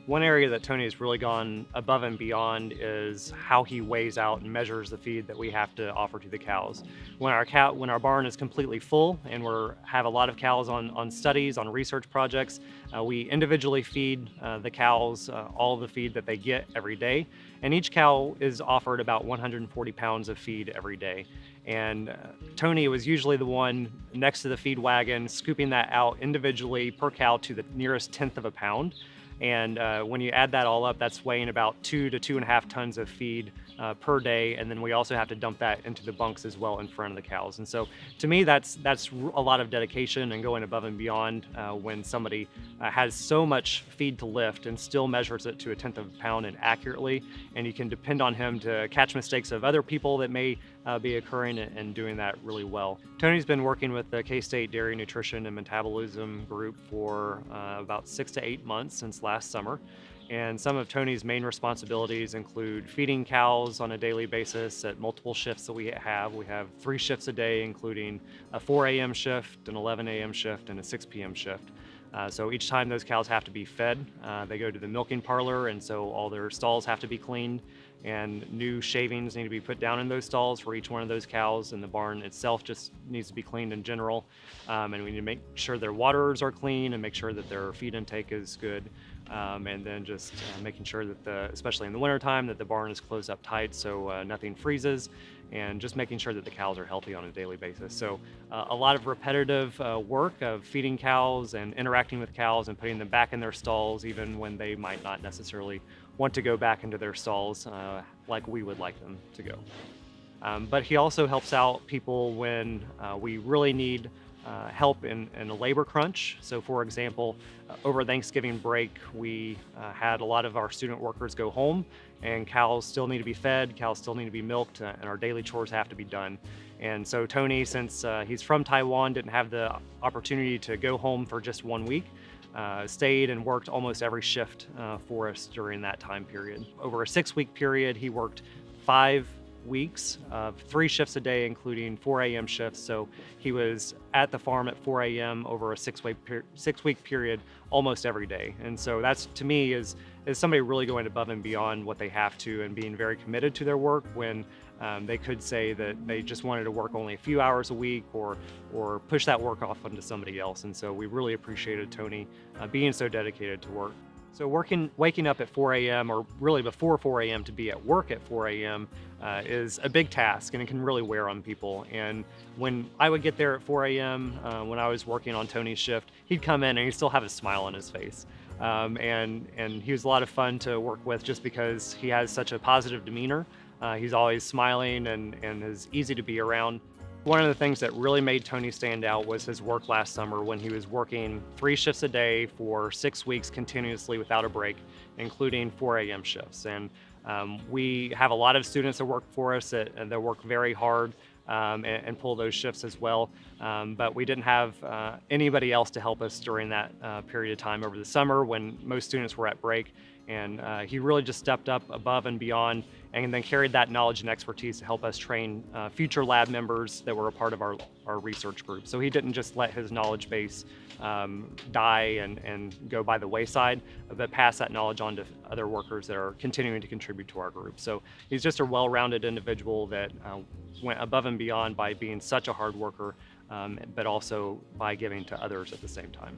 One area that Tony has really gone above and beyond is how he weighs out and measures the feed that we have to offer to the cows. When our barn is completely full and we have a lot of cows on studies, on research projects, we individually feed the cows all the feed that they get every day. And each cow is offered about 140 pounds of feed every day. And Tony was usually the one next to the feed wagon, scooping that out individually per cow to the nearest tenth of a pound. And when you add that all up, that's weighing about 2 to 2.5 tons of feed per day. And then we also have to dump that into the bunks as well in front of the cows. And so to me, that's a lot of dedication and going above and beyond when somebody has so much feed to lift and still measures it to a tenth of a pound and accurately. And you can depend on him to catch mistakes of other people that may be occurring and doing that really well. Tony's been working with the K-State Dairy Nutrition and Metabolism Group for about 6 to 8 months since last summer. And some of Tony's main responsibilities include feeding cows on a daily basis at multiple shifts that we have. We have 3 shifts a day, including a 4 a.m. shift, an 11 a.m. shift, and a 6 p.m. shift. So each time those cows have to be fed, they go to the milking parlor, and so all their stalls have to be cleaned, and new shavings need to be put down in those stalls for each one of those cows, and the barn itself just needs to be cleaned in general. And we need to make sure their waters are clean and make sure that their feed intake is good. And then just making sure that especially in the wintertime, that the barn is closed up tight so nothing freezes, and just making sure that the cows are healthy on a daily basis. So a lot of repetitive work of feeding cows and interacting with cows and putting them back in their stalls, even when they might not necessarily want to go back into their stalls like we would like them to go. But he also helps out people when we really need help in a labor crunch. So for example, over Thanksgiving break, we had a lot of our student workers go home, and cows still need to be fed, cows still need to be milked, and our daily chores have to be done. And so Tony, since he's from Taiwan, didn't have the opportunity to go home for just 1 week, stayed and worked almost every shift for us during that time period. Over a 6-week period, he worked 5 weeks of 3 shifts a day, including 4 a.m. shifts. So he was at the farm at 4 a.m. over a 6-week period almost every day. And so that's, to me, is somebody really going above and beyond what they have to and being very committed to their work when they could say that they just wanted to work only a few hours a week or push that work off onto somebody else. And so we really appreciated Tony being so dedicated to work. So waking up at 4 a.m. or really before 4 a.m. to be at work at 4 a.m. Is a big task, and it can really wear on people. And when I would get there at 4 a.m. When I was working on Tony's shift, he'd come in and he'd still have a smile on his face. And he was a lot of fun to work with just because he has such a positive demeanor. He's always smiling and is easy to be around. One of the things that really made Tony stand out was his work last summer when he was working 3 shifts a day for 6 weeks continuously without a break, including 4 a.m. shifts. And we have a lot of students that work for us that work very hard and pull those shifts as well. But we didn't have anybody else to help us during that period of time over the summer when most students were at break. And he really just stepped up above and beyond and then carried that knowledge and expertise to help us train future lab members that were a part of our research group. So he didn't just let his knowledge base die and go by the wayside, but pass that knowledge on to other workers that are continuing to contribute to our group. So he's just a well-rounded individual that went above and beyond by being such a hard worker, but also by giving to others at the same time.